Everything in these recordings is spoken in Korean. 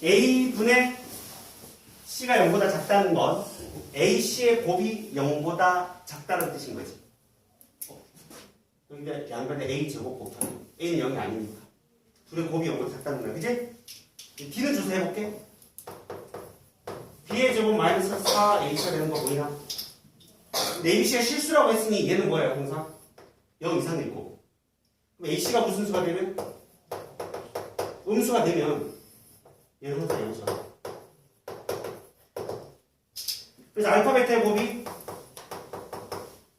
A분의 C가 0보다 작다는 건 AC의 곱이 0보다 작다는 뜻인 거지. 그러니까 양변에 A제곱 곱하기 A는 0이 아니니까 둘의 곱이 0보다 작다는 거야. 그치? D는 조사해볼게. B의 제곱 마이너스 4A가 되는 거 보이나? 근데 AC가 실수라고 했으니 얘는 뭐예요? 공상? 0 이상일 거고. 그럼 AC가 무슨 수가 되면? 음수가 되면 얘는 항상 양수가. 그래서 알파 베타의 곱이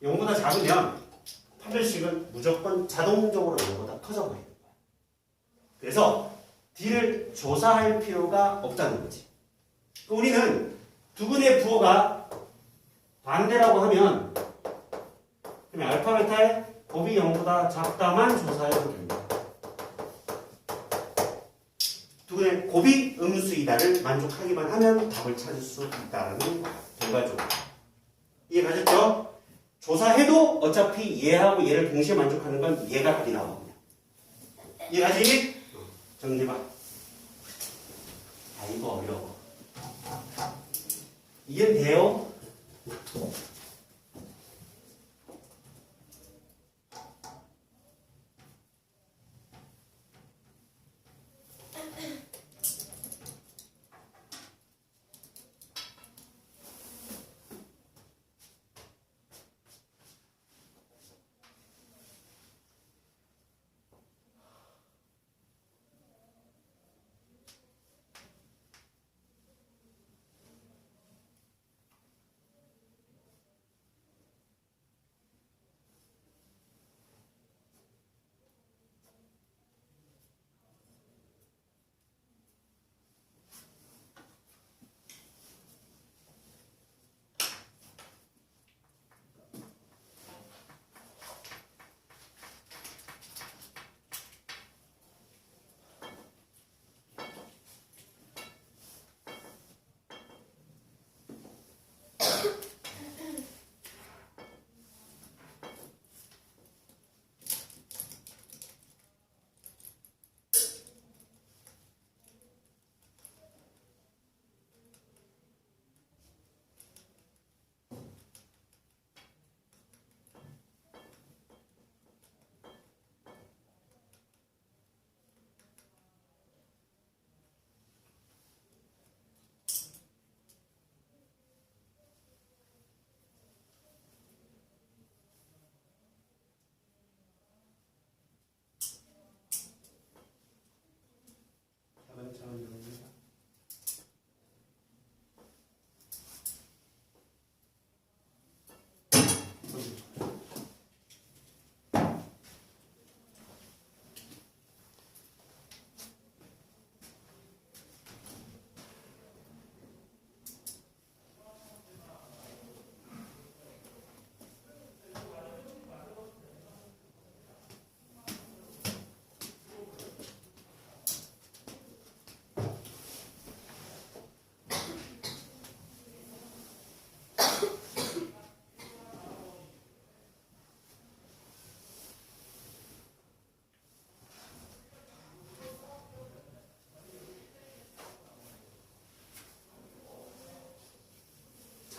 0보다 작으면 판별식은 무조건 자동적으로 0보다 커져 버리는 거야. 그래서 D를 조사할 필요가 없다는 거지. 우리는 두근의 부호가 반대라고 하면 그러면 알파 베타의 곱이 0보다 작다만 조사해도 됩니다. 두근의 곱이 음수이다를 만족하기만 하면 답을 찾을 수 있다는 결과죠. 이해가셨죠? 조사해도 어차피 얘하고 얘를 동시에 만족하는 건 얘가 답이 나오거든요. 이해가지? 정리해봐. 아 이거 어려워. 이해는 돼요?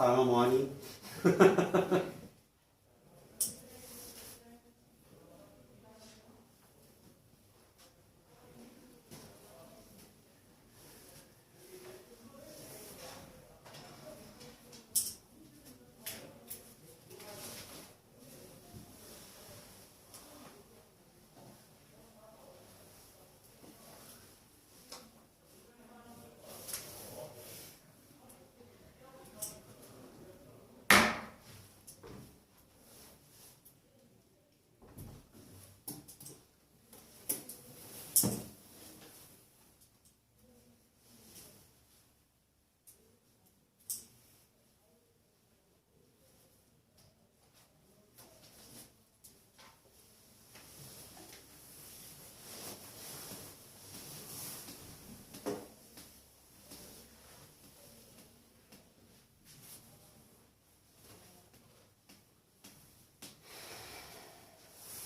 사랑아 뭐하니?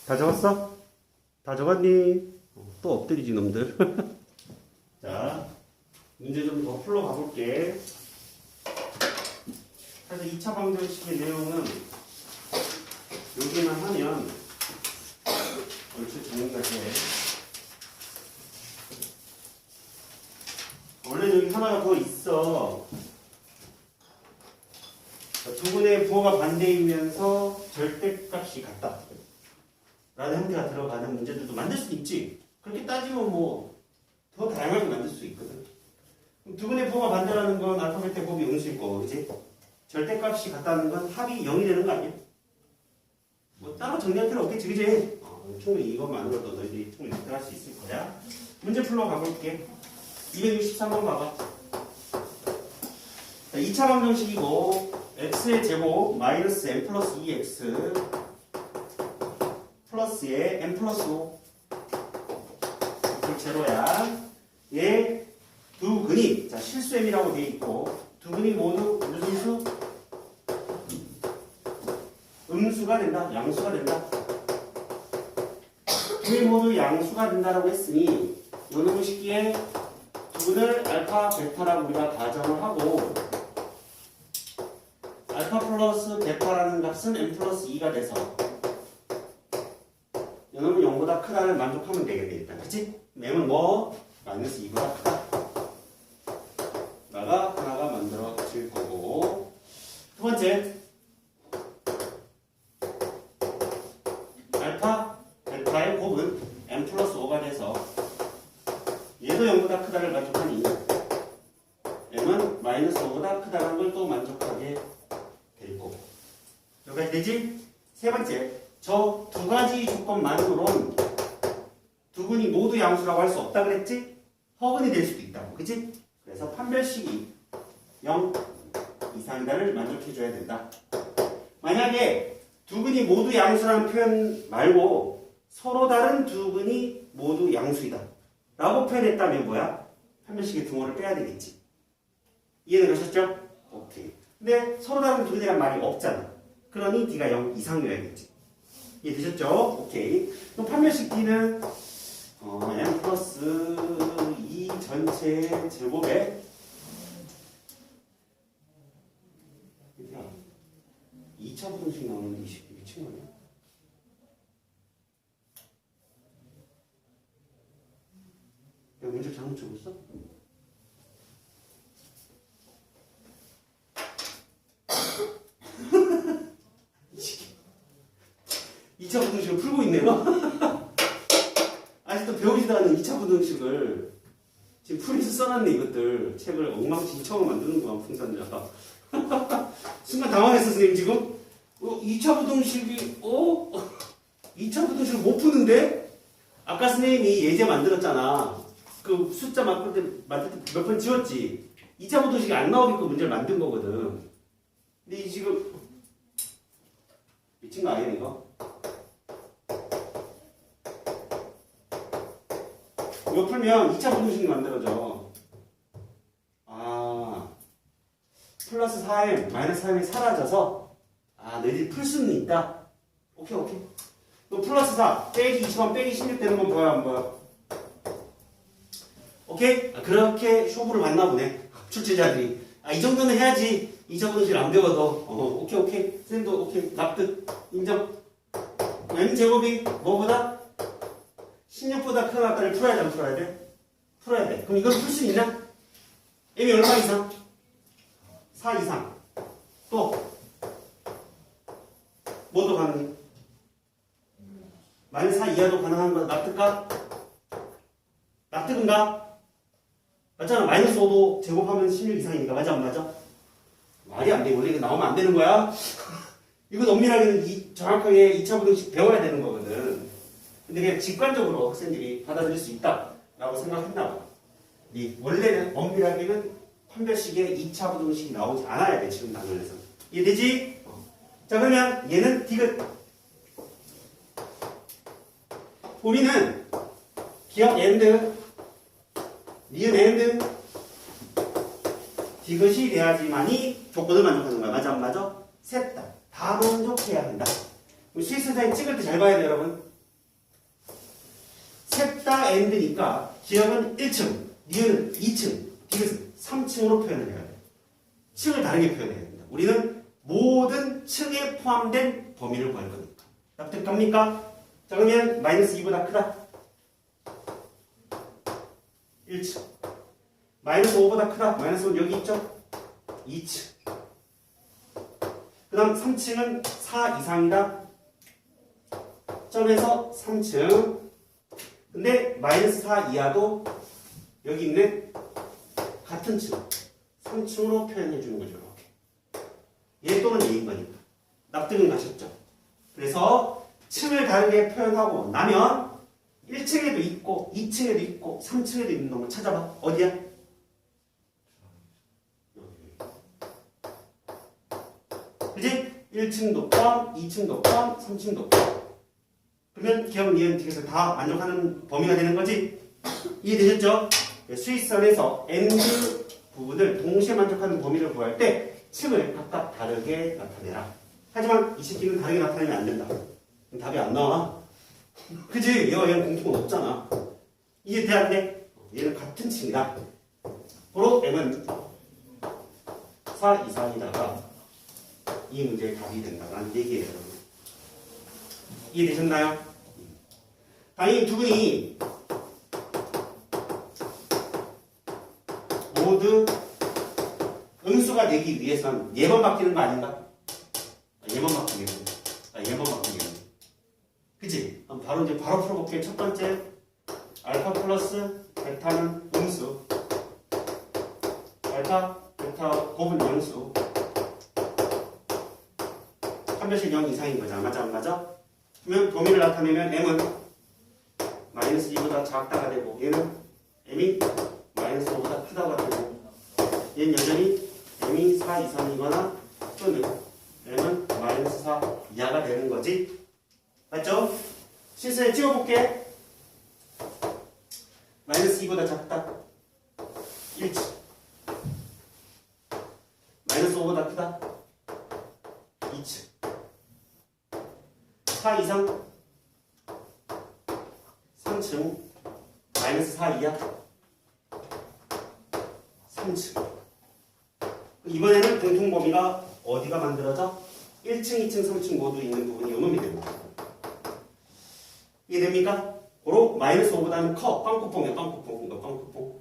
다 적었어? 다 적었니? 또 엎드리지 놈들. 자, 문제 좀 더 풀러 가볼게. 그래서 2차 방정식의 내용은 여기만 하면 얼추 정리가 돼. 원래 여기 하나가 더 있어. 두분의 부호가 반대이면서 절대값이 같다 라는 형태가 들어가는 문제들도 만들 수 있지. 그렇게 따지면 뭐 더 다양하게 만들 수 있거든. 두분의 부호가 반대라는 건 알파 베타 곱이 음수일 거고, 그지? 절대값이 같다는 건 합이 0이 되는 거 아니야? 뭐 따로 정리할 필요 없겠지, 그지? 충분히 이것만으로도 너희들이 충분히 들어갈 수 있을 거야. 문제 풀러 가볼게. 263번 봐봐. 자, 2차 방정식이고 x의 제곱 마이너스 m 플러스 2x 플러스에 m 플러스 5 이걸 제로야. 얘 두 근이 자 실수 m이라고 돼 있고 두 근이 모두 무슨 수? 음수가 된다. 양수가 된다. 두 근이 모두 양수가 된다라고 했으니 요놈의 식기에 두 근을 알파 베타라고 우리가 가정을 하고 알파 플러스 베타라는 값은 m 플러스 2가 돼서 요놈은 0보다 크다를 만족하면 되겠네 일단. 그치? m은 뭐? 마이너스 2보다 크다 라가 하나가 만들어질 거고. 두 번째 알파 베타의 곱은 m 플러스 5가 돼서 얘도 0보다 크다를 만족하니 m은 마이너스 5보다 크다는 걸 또 만족하게 될 거고. 여기까지 되지? 세 번째, 저 두 가지 조건만으로는 두 근이 모두 양수라고 할 수 없다 그랬지? 허근이 될 수도 있다고, 그치? 그래서 판별식이 0 이상이다를 만족해줘야 된다. 만약에 두 근이 모두 양수라는 표현 말고 서로 다른 두 근이 모두 양수이다 라고 표현했다면 뭐야? 판별식의 등호를 빼야 되겠지. 이해되셨죠? 오케이. 근데 서로 다른 두 근이란 말이 없잖아. 그러니 D가 0 이상이어야겠지. 이해되셨죠? 오케이. 그럼 판별식 D는 m 플러스 2 전체 제곱에 2차 부등식 나오는데 미친 거냐? 내가 문제 잘못 적었어? 이 2차 부등식을 풀고 있네요. 아직도 배우지도 않은 2차 부등식을 지금 풀이서 써놨네. 이것들 책을 엉망진창으로 만드는구만 풍산자가. 순간 당황했어 선생님 지금. 2차 부등식이 2차 부등식을 못 푸는데? 아까 선생님이 예제 만들었잖아. 그 숫자 만들 때 몇 번 지웠지. 2차 부등식이 안 나오게끔 문제를 만든 거거든. 근데 이 지금 미친 거 아니야 이거? 이거 풀면 2차 부등식이 만들어져. 플러스 4m, 마이너스 4m이 사라져서 너희들이 풀 수는 있다. 오케이. 또 플러스 4, 빼기 20원, 빼기 16 되는 건 뭐야, 안 뭐야? 오케이? 그렇게 쇼부를 봤나 보네. 출제자들이. 이 정도는 해야지. 2차 부등식 안 배워도. 오케이. 쌤도 오케이. 납득. 인정. m제곱이 뭐보다? 16보다 큰 아까를 풀어야 돼, 안 풀어야 돼? 풀어야 돼. 그럼 이걸 풀 수 있나? m이 얼마 이상? 4 이상. 또 뭐도 가능해? 마이너스 4 이하도 가능한 거 납득가? 납득인가? 맞잖아. 마이너스 5도 제곱하면 16 이상이니까. 맞아 안 맞아? 말이 안 돼. 원래 이거 나오면 안 되는 거야. 이건 엄밀하게는 정확하게 2차 부등식 배워야 되는 거거든. 근데 그냥 직관적으로 학생들이 받아들일 수 있다라고 생각했나 봐. 원래는 엄밀하게는 판별식에 2차 부등식이 나오지 않아야 돼. 지금 단원에서. 이해되지? 자 그러면 얘는 디귿. 우리는 기억 엔드, 니은 엔드, 디귿이 돼야지만이 조건을 만족하는 거야. 맞아 안 맞아? 셋 다 만족해야 한다. 수익선생님 찍을 때 잘 봐야 돼요 여러분. 셋 다 엔드니까 기억은 1층, 니은은 2층, 이것은 3층으로 표현을 해야 돼. 층을 다르게 표현해야 됩니다. 우리는 모든 층에 포함된 범위를 구할 거니까. 납득합니까? 자, 그러면 마이너스 2보다 크다. 1층. 마이너스 5보다 크다. 마이너스 5 여기 있죠? 2층. 그 다음 3층은 4 이상이다. 점에서 3층. 근데 마이너스 4 이하도 여기 있는 같은 층. 3층으로 표현해 주는 거죠. 이렇게. 얘 또는 얘인 거니까. 납득은 가셨죠? 그래서 층을 다르게 표현하고 나면 1층에도 있고 2층에도 있고 3층에도 있는 놈을 찾아봐. 어디야? 그지? 1층도 포함, 2층도 포함, 3층도 포함. 그러면 기억, 니은, 딕에서 다 만족하는 범위가 되는 거지? 이해되셨죠? 수익선에서 엔드 부분을 동시에 만족하는 범위를 구할 때 층을 각각 다르게 나타내라. 하지만 이 새끼는 다르게 나타내면 안 된다. 답이 안 나와. 그지? 얘는 공통은 없잖아. 이해 돼, 안 돼? 얘는 같은 층이다. 바로 M은 4 이상이다가 이 문제의 답이 된다는 얘기예요. 이해되셨나요? 당연히 두 분이 모두 음수가 되기 위해서는 얘만 바뀌는 거 아닌가? 얘만 바뀌겠네. 얘만 바뀌겠네. 그치? 그럼 바로 이제 바로 풀어볼게요. 첫 번째, 알파 플러스 베타는 음수, 알파, 베타 곱은 양수. 한 별씩 0 이상인 거잖아. 맞아, 안 맞아? 그러면 범위를 나타내면 M은 마이너스 2보다 작다가 되고, 얘는 M이 마이너스 5보다 크다가 되고, 얘는 여전히 M이 4 이상이거나 또는 M은 마이너스 4 이하가 되는 거지. 맞죠? 실수에 찍어볼게. 마이너스 2보다 작다. 1층. 마이너스 5보다 크다. 2층. 4 이상. 3층. 마이너스 4 이하. 3층. 이번에는 공통범위가 어디가 만들어져? 1층, 2층, 3층 모두 있는 부분이 요놈이 됩니다. 이해됩니까? 고로 마이너스 5보다는 커. 빵꾸뽕이야, 빵꾸뽕. 이거 빵꾸뽕.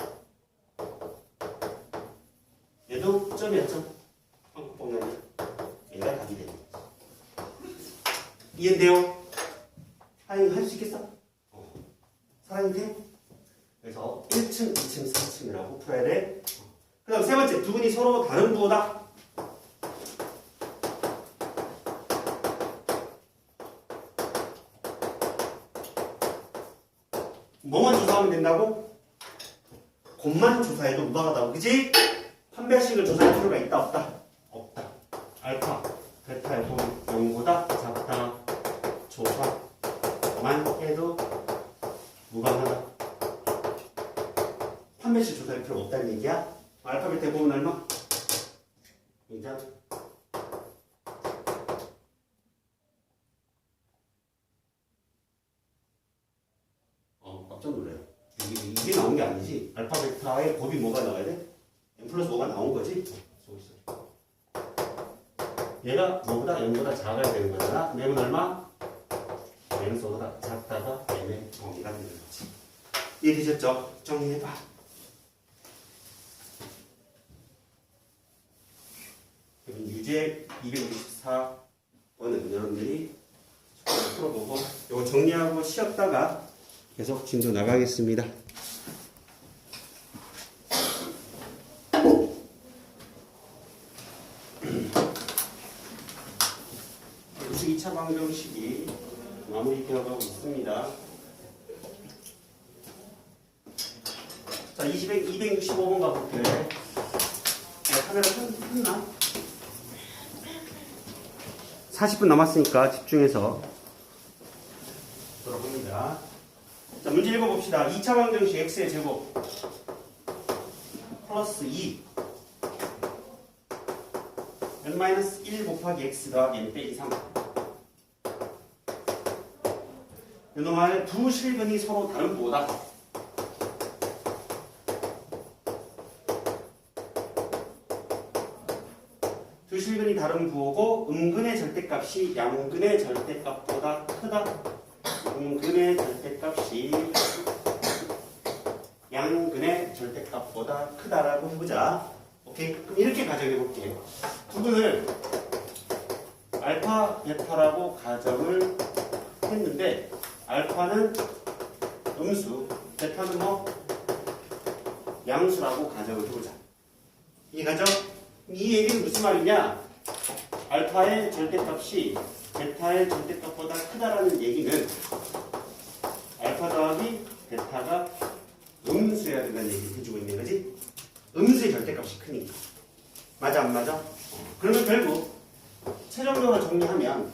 얘도 점이었죠? 빵꾸뽕이 아니야. 얘가 답이 됩니다. 이해돼요? 하영이 할 수 있겠어? 사랑이 돼? 그래서 1층, 2층, 3층이라고 풀어야 돼. 그 다음 세 번째, 두 분이 서로 다른 부호다. 뭐만 조사하면 된다고? 곱만 조사해도 무방하다고. 그치? 판별식을 조사할 필요가 있다, 없다? 없다. 알파, 베타의 곱이 0보다 작다. 조사만 해도 무방하다. 판별식 조사할 필요가 없다는 얘기야. 알파, 베타의 곱은 얼마? 이자. 깜짝 놀래요. 이게 나온 게 아니지. 알파, 베타의 곱이 뭐가 나와야 돼? M 플러스 5가 나온 거지? 얘가 뭐보다 0보다 작아야 되는 거잖아. M은 얼마? 마이너스 5보다 작다가 M의 범위가 되는 거지. 이해되셨죠? 정리해봐. 유제 264번은 여러분들이 풀어보고 이거 정리하고 쉬었다가 계속 진도 나가겠습니다. 음식 2차 방정식이 마무리 되어가고 있습니다. 자, 265번 가볼게. 카메라 켰나? 40분 남았으니까 집중해서 들어봅니다. 자, 문제 읽어봅시다. 2차 방정식 x의 제곱 플러스 2 n-1 곱하기 x 더하기 n 빼기 3. 이놈의 두 실근이 서로 다른 부호다. 두 실근이 다른 부호고 음근의 절대값이 양근의 절대값보다 크다. 음근의 절대값이 양근의 절대값보다 크다라고 해보자. 오케이? 그럼 이렇게 가정해 볼게요. 두근을 알파, 베타라고 가정을 했는데 알파는 음수, 베타는 뭐? 양수라고 가정을 해보자. 이 가정? 이 얘기는 무슨 말이냐? 알파의 절대값이 베타의 절대값보다 크다라는 얘기는 알파 더하기 베타가 음수여야 된다는 얘기를 해주고 있는 거지? 음수의 절대값이 크니까. 맞아 안 맞아? 그러면 결국 최종적으로 정리하면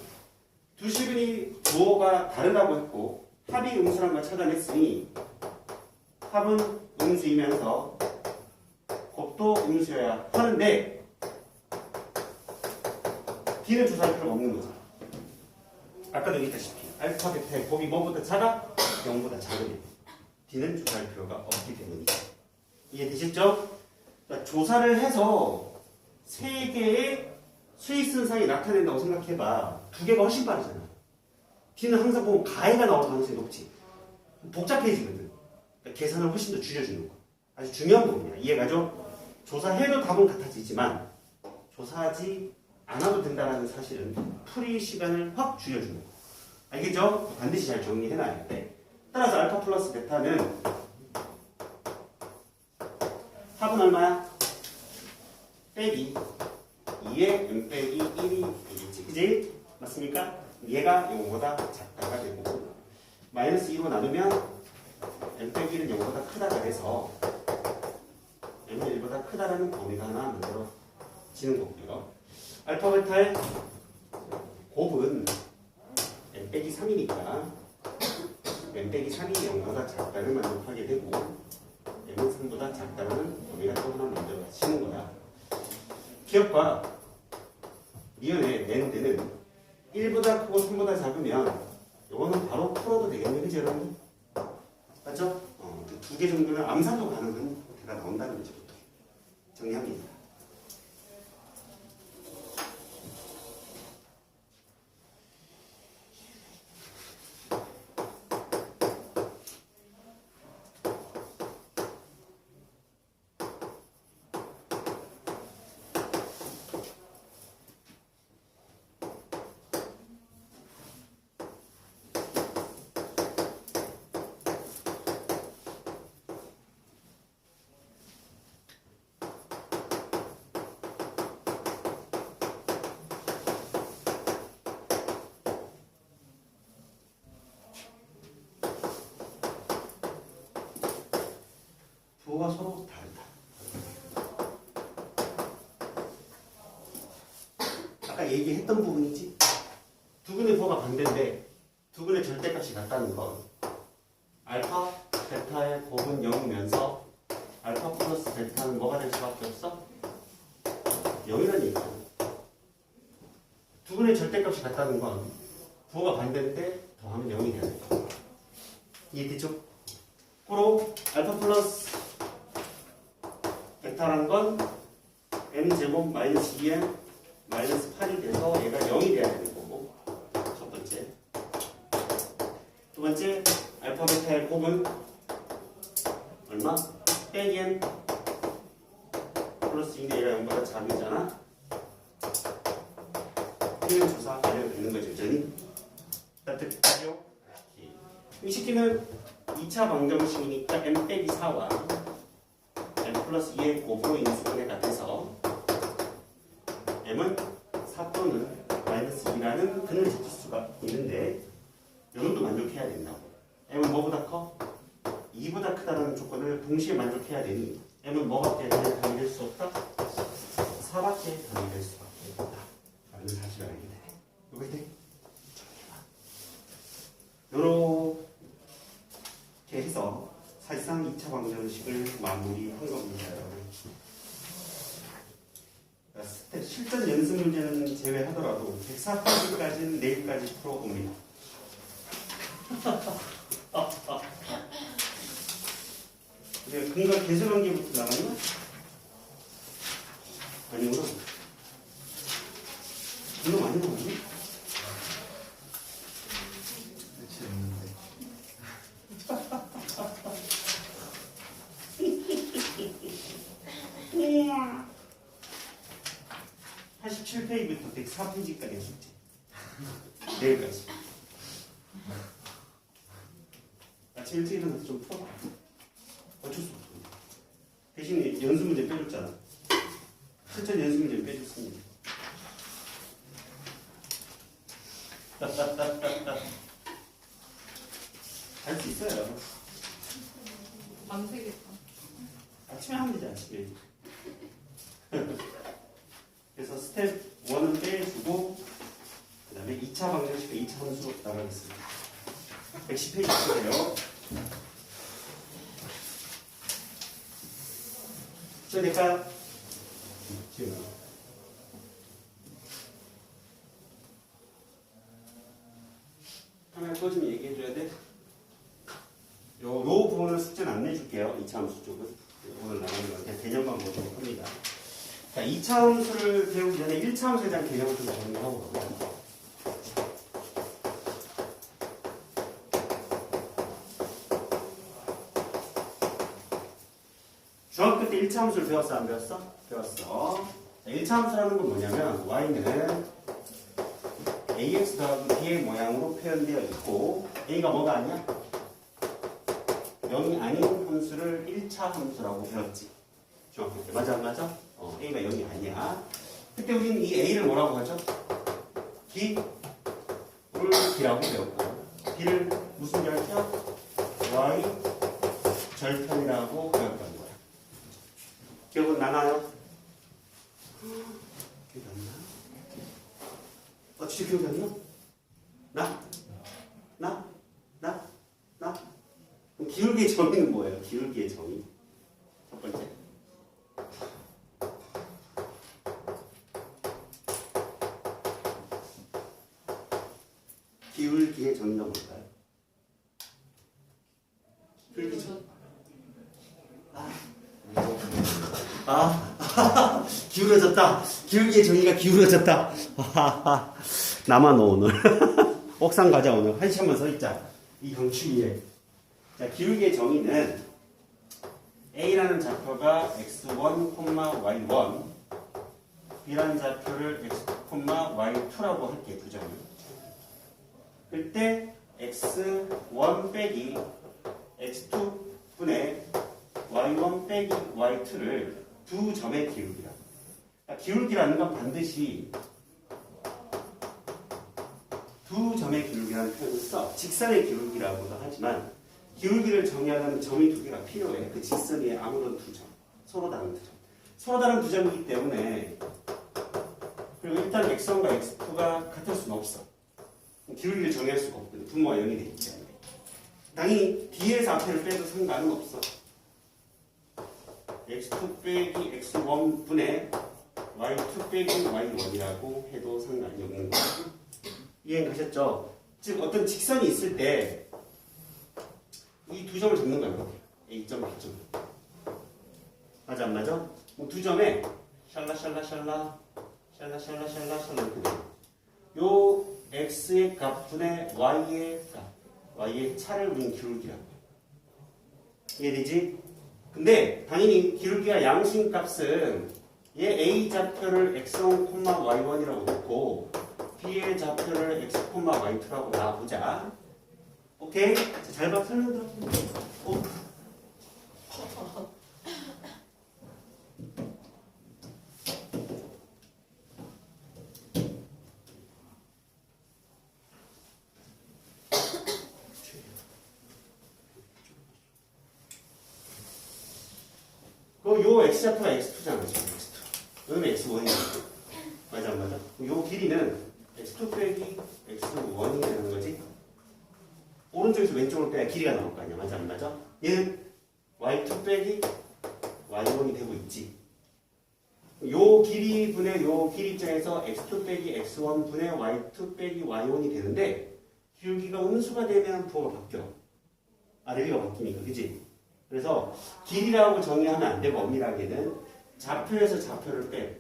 두 실근이 부호가 다르다고 했고 합이 음수란 걸 찾아냈으니 합은 음수이면서 곱도 음수여야 하는데 D는 조사할 필요가 없는 거죠. 아까도 얘기했다시피 알파, 베타의 곱이 뭐보다 작아? 0보다 작으면 D는 조사할 필요가 없기 때문이죠. 이해되셨죠? 그러니까 조사를 해서 3개의 수익선상이 나타낸다고 생각해봐. 2개가 훨씬 빠르잖아. D는 항상 보면 가해가 나올 가능성이 높지. 복잡해지거든. 그러니까 계산을 훨씬 더 줄여주는 거. 아주 중요한 부분이야. 이해가죠? 조사해도 답은 같아지지만 조사하지 않아도 된다는 사실은 풀이 시간을 확 줄여주는 거. 알겠죠? 반드시 잘 정리해놔야 돼. 따라서 알파 플러스 베타는 합은 얼마야? 빼기 2에 n 빼기 1이 되겠지. 그지? 맞습니까? 얘가 0보다 작다가 되고 마이너스 2로 나누면 n 빼기 1은 0보다 크다가 돼서 n은 1보다 크다라는 범위가 하나 만들어지는 거고요. 알파 베타의 곱은 n 빼기 3이니까 n 빼기 3이 0보다 작다를 만족하게 되고 n은 3보다 작다라는 범위가 또 하나 만들어지는 거야. 기억과 미연의 n대는 1보다 크고 3보다 작으면 이거는 바로 풀어도 되겠네. 그치 여러분? 맞죠? 2개 정도는 암산도 가능한 대가 나온다는 거죠. 정리합니다. 부호가 서로 다르다. 아까 얘기했던 부분이지. 두근의 부호가 반대인데 두근의 절대값이 같다는 건 알파, 베타의 곱은 0이면서 알파 플러스 베타는 뭐가 될 수밖에 없어? 0이라는 얘기잖아. 두근의 절대값이 같다는 건 부호가 반대인데 더하면 0이 돼야 돼. 이해되죠? 고로 알파 플러스 베타라는 건 n제곱 마이너스 2n 마이너스 8이 돼서 얘가 0이 돼야 되는 거고 첫 번째. 두 번째 알파 베타의 곱은 얼마? 빼기 n 플러스 2인데 얘가 0보다 작으잖아. T는 조사 완료가 되는 거죠. 여전히 따뜻하죠? 이 식기는 2차 방정식이니까 n 빼기 4와 n 플러스 2의 곱으로 인수분해 같아서 m은 4 또는 마이너스 2라는 근을 찾을 수가 있는데 요놈도 만족해야 된다고. m은 뭐보다 커? 2보다 크다는 조건을 동시에 만족해야 되니 m은 뭐밖에 답이 될 수 없다? 4밖에 답이 될 수밖에 없다 라는 사실을 알게 되네. 이거 돼? 요렇게 해서 사실상 2차 방정식을 마무리한 겁니다, 여러분. 스텝 실전 연습 문제는 제외하더라도 104페이지까지는 내일까지 풀어봅니다. 이제 근거 계수관계부터 나갔나? 아니구나. 이거 많이 나오네? 그렇지 않는데. 87페이지부터 104페이지까지 숙제. 내일까지. 아침 일찍 일어나서 좀 풀어봐. 어쩔 수 없어. 대신에 연습 문제 빼줬잖아. 실전 연습 문제 빼줬습니다. 할 수 있어요. 밤새겠다. 아침에 하면 되지, 아침에. 그래서 스텝 1은 빼주고, 그 다음에 2차 방정식과 2차 함수로 나가겠습니다. 110페이지 보세요. 저 될까요? 지금. 카메라 꺼지면 얘기해줘야 돼. 요 부분을 숙제는 안 내줄게요. 2차 함수 쪽은. 오늘 나가는 건 그냥 개념만 보도록 합니다. 자, 2차 함수를 배우기 전에 1차 함수에 대한 개념을 좀 정리하고 가고요. 중학교 때 1차 함수를 배웠어? 안 배웠어? 배웠어. 자, 1차 함수라는 건 뭐냐면 y는 ax 더하기 b의 모양으로 표현되어 있고 a가 뭐가 아니야? 0이 아닌 함수를 1차 함수라고 배웠지. 중학교 때. 맞아 안 맞아? a가 0이 아니야. 그때 우리는 이 a를 뭐라고 하죠? b를 b라고 배웠고 b를 무슨 절편? y 절편이라고 배웠던 거야. 기억은 나나요? 기억이 안 나? 진짜 기억이 안 나? 나? 그럼 기울기의 정의는 뭐예요? 기울기의 정의. 첫 번째. 기울기의 정의가 뭘까요? 기울기 정 기울어졌다. 기울기의 정의가 기울어졌다. 나만 오늘. 옥상 가자 오늘. 한 시간만 서 있자. 이 경추위에. 자, 기울기의 정의는 A라는 좌표가 x1, y1, B라는 좌표를 x, y2라고 할게, 두 점을. 그때 x1 빼기 x2분의 y1 빼기 y2를 두 점의 기울기라. 그러니까 기울기라는 건 반드시 두 점의 기울기라는 표현을 써. 직선의 기울기라고도 하지만 기울기를 정의하려면 점이 두 개가 필요해. 그 직선 위에 아무런 두 점. 서로 다른 두 점. 서로 다른 두 점이기 때문에 그리고 일단 x1과 x2가 같을 수는 없어. 기울기를 정의할 수가 없거든. 분모가 0이 되기 때문에. 당연히 뒤에서 앞에를 빼도 상관은 없어. x2 빼기 x1 분의 y2 빼기 y1이라고 해도 상관이 없는 거예요. 이해가셨죠? 즉 어떤 직선이 있을 때 이 두 점을 잡는 거야. A점, B점. 맞아 안 맞아? 두 점에 샬라샬라샬라 이렇게 돼요. 요 x의 값분의 y의 값, y의 차를 우린 기울기라고 해요. 이해되지? 근데 당연히 기울기가 양심값은 얘 a 좌표를 x1, y1이라고 놓고 b의 좌표를 x, y2라고 놔보자. 오케이? 잘 봐. 설명 들어. 요 x좌표가 x2잖아. x2. 그러면 x1이야. 맞아 안 맞아? 요 길이는 x2 빼기 x1이 되는 거지. 오른쪽에서 왼쪽으로 빼야 길이가 나올 거 아니야. 맞아 안 맞아? 얘는 y2 빼기 y1이 되고 있지. 요 길이 분의 요 길이 입장에서 x2 빼기 x1 분의 y2 빼기 y1이 되는데 기울기가 음수가 되면 부호가 바뀌어. 아래비가 바뀌니까. 그지? 그래서 길이라고 정의하면 안 되고 엄밀하게는 좌표에서 좌표를 빼.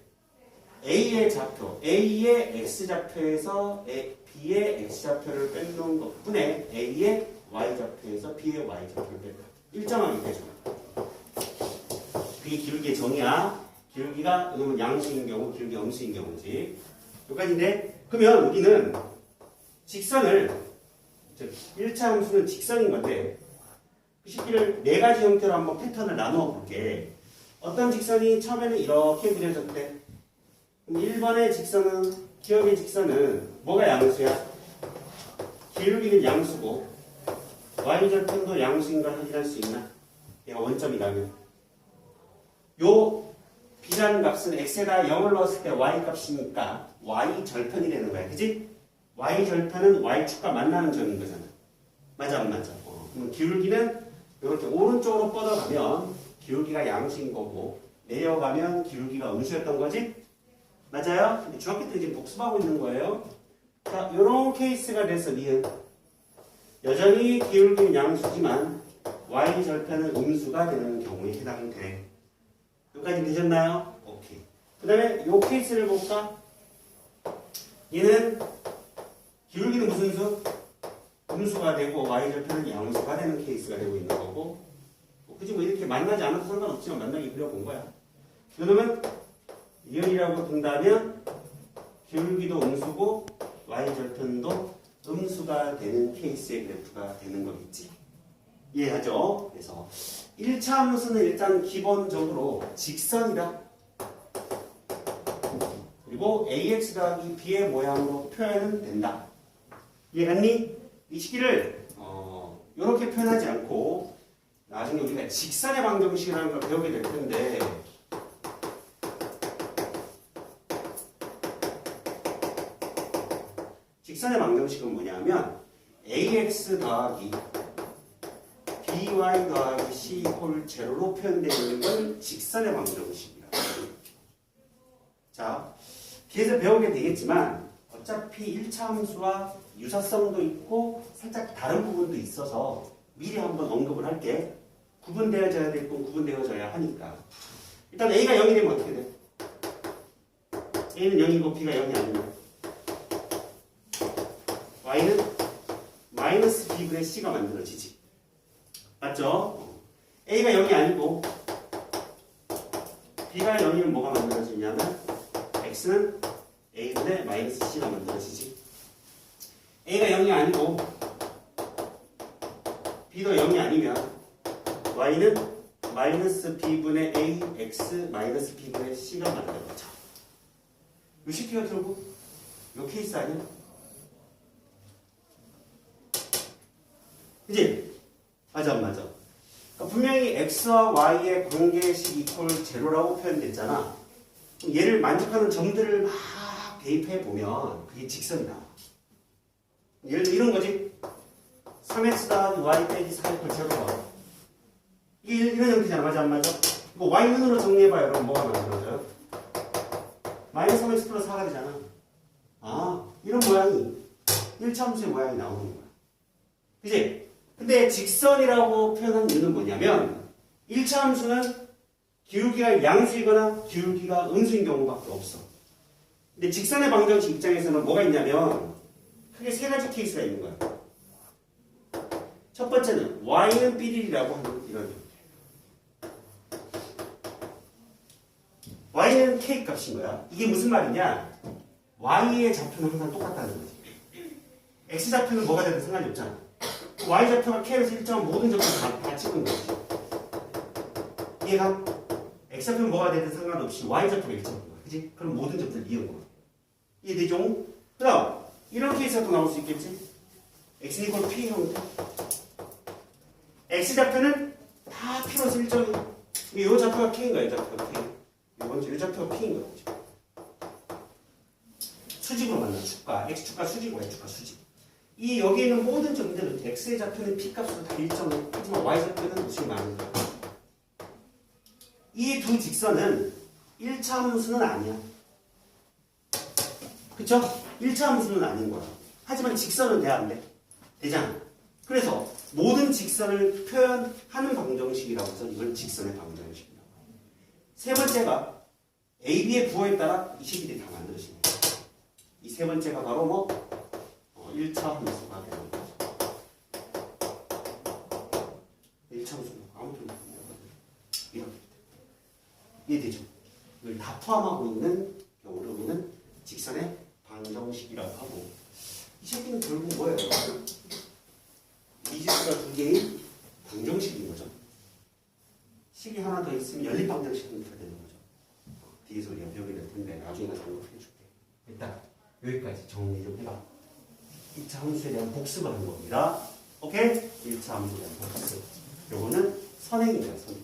A의 좌표, A의 X좌표에서 B의 X좌표를 뺀놓은 것뿐에 A의 Y좌표에서 B의 Y좌표를 뺀다. 일정하게 빼줘. 그게 기울기의 정의야. 기울기가 양수인 경우, 기울기 음수인 경우지. 여기까지인데, 그러면 우리는 직선을, 즉 1차 함수는 직선인 건데 그 식기를 네 가지 형태로 한번 패턴을 나누어 볼게. 어떤 직선이 처음에는 이렇게 그려졌대. 1번의 직선은, 기억의 직선은 뭐가 양수야? 기울기는 양수고 y절편도 양수인 걸 확인할 수 있나? 얘가 원점이라면 요 b라는 값은 x에다 0을 넣었을 때 y 값이니까 y절편이 되는 거야. 그지? y절편은 y축과 만나는 점인 거잖아. 맞아 안 맞아? 그럼 기울기는 이렇게 오른쪽으로 뻗어가면 기울기가 양수인 거고 내려가면 기울기가 음수였던 거지? 맞아요? 근데 중학교 때 지금 복습하고 있는 거예요. 자, 요런 케이스가 돼서 니은 여전히 기울기는 양수지만 y절편은 음수가 되는 경우에 해당돼. 여기까지 되셨나요? 오케이. 그 다음에 요 케이스를 볼까? 얘는 기울기는 무슨 수? 음수가 되고 y절편은 양수가 되는 케이스가 되고 있는 거고 굳이 뭐 이렇게 만나지 않아도 상관없지만 만나게 그려본 거야. 그러면 이연이라고 둔다면 기울기도 음수고 y절편도 음수가 되는 케이스의 그래프가 되는 거겠지. 이해하죠? 그래서 1차 함수는 일단 기본적으로 직선이다. 그리고 ax 더하기 b의 모양으로 표현은 된다. 이해갔니? 이 식기를 이렇게 표현하지 않고 나중에 우리가 직선의 방정식이라는 걸 배우게 될 텐데 직선의 방정식은 뭐냐면 ax 더하기 by 더하기 c 홀 제로로 표현되는 건 직선의 방정식이야. 자, 뒤에서 배우게 되겠지만 어차피 1차 함수와 유사성도 있고 살짝 다른 부분도 있어서 미리 한번 언급을 할게. 구분되어져야 될 건 구분되어져야 하니까. 일단 a가 0이 되면 어떻게 돼? a는 0이고 b가 0이 아니면 y는 마이너스 b분의 c가 만들어지지. 맞죠? a가 0이 아니고 b가 0이면 뭐가 만들어지냐면 x는 a분의 마이너스 c가 만들어지지. a가 0이 아니고 b도 0이 아니면 y는 마이너스 b분의 a x 마이너스 b분의 c가 만들어져. 요 식기가 결국 요 케이스 아니야? 그치? 맞아 안 맞아? 그러니까 분명히 x와 y의 관계식 이퀄 제로라고 표현됐잖아. 얘를 만족하는 점들을 막 대입해 보면 그게 직선이 나와. 예를 들어 이런 거지. 3x 더하기 y 빼기 4 이퀄 제로가 이게 이런 형태잖아. 맞아 안 맞아? 이거 y문으로 정리해봐요. 그럼 뭐가 만들어져요? 마이너스 3x 플러스 4가 되잖아. 아, 이런 모양이 1차 함수의 모양이 나오는 거야. 그치? 근데 직선이라고 표현한 이유는 뭐냐면 1차 함수는 기울기가 양수이거나 기울기가 음수인 경우밖에 없어. 근데 직선의 방정식 입장에서는 뭐가 있냐면 크게 세 가지 케이스가 있는 거야. 첫 번째는 y는 삐리리라고 하는 이런 형태. y는 k 값인 거야. 이게 무슨 말이냐? y의 좌표는 항상 똑같다는 거지. x 좌표는 뭐가 되든 상관이 없잖아. y 좌표가 k에서 일정한 모든 좌표를 다 찍은 거지. 얘가 x 좌표는 뭐가 되든 상관없이 y 좌표가 일정한 거야. 그지? 그럼 모든 점들을 이은 거야. 이해되죠? 그 다음 이런 케이스가 또 나올 수 있겠지? x는 이퀄 p 형태. x 좌표는 다 p로서 일정해. 이 좌표가 k인 거야. 이 좌표가 k. 이번 이 좌표가 p인 거지. 수직으로 만난 축과 x축과 수직, y축과 수직. 이 여기에 있는 모든 점들은 x의 좌표는 p 값으로 다 일정해. 하지만 y 좌표는 무수히 많은 거야. 이 두 직선은 1차 함수는 아니야. 그쵸? 1차 함수는 아닌 거야. 하지만 직선은 돼, 안 돼? 되잖아. 그래서 모든 직선을 표현하는 방정식이라고 해서 이걸 직선의 방정식이라고 해요. 세 번째가 A, B의 부호에 따라 이 식들이 다 만들어지네. 이 세 번째가 바로 뭐 1차 함수가 되는 거죠. 1차 함수 아무튼 이렇게 이해되죠? 이걸 다 포함하고 있는 경우를 우리는 직선의 방정식이라고 하고, 이 새끼는 결국 뭐예요? 미지수가 두 개인 방정식인 거죠. 식이 하나 더 있으면 연립방정식이 되는 거죠. 뒤에서 우리가 배우게 될 텐데 나중에 설명해 줄게. 일단 여기까지 정리 좀 해봐. 2차 함수에 대한 복습을 하는 겁니다. 오케이? 1차 함수에 대한 복습. 요거는 선행입니다. 선행.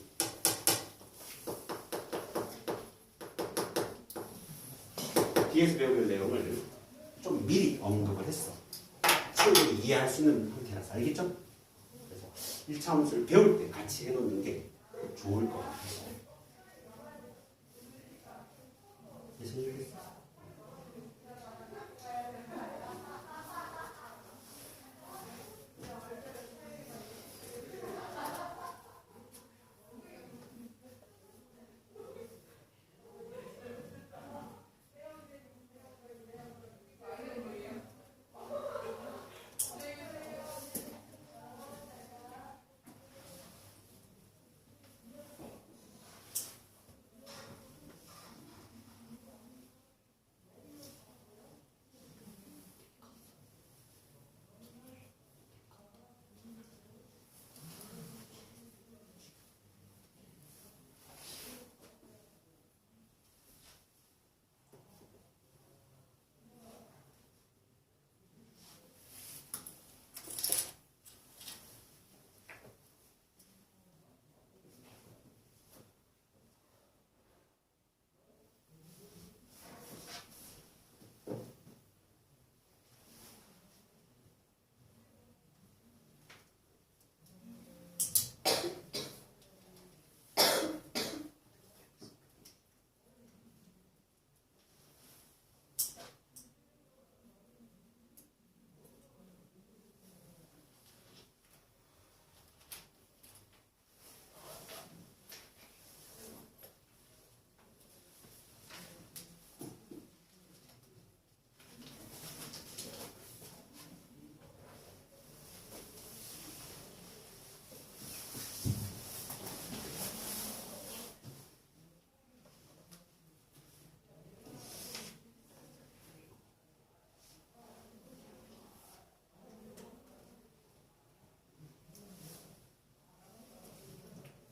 뒤에서 배울 내용을 좀 미리 언급을 했어. 충분히 이해할 수 있는 형태라서. 알겠죠? 그래서 1차 함수를 배울 때 같이 해놓는 게 좋을 것 같아요. 이해되겠어?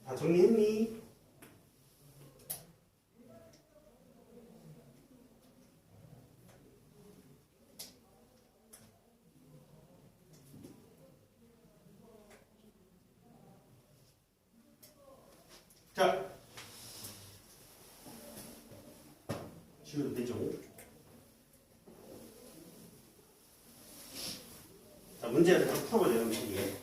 다 정리했니? 자, 지워도 되죠? 자, 문제를 좀 풀어보자, 여러분들이.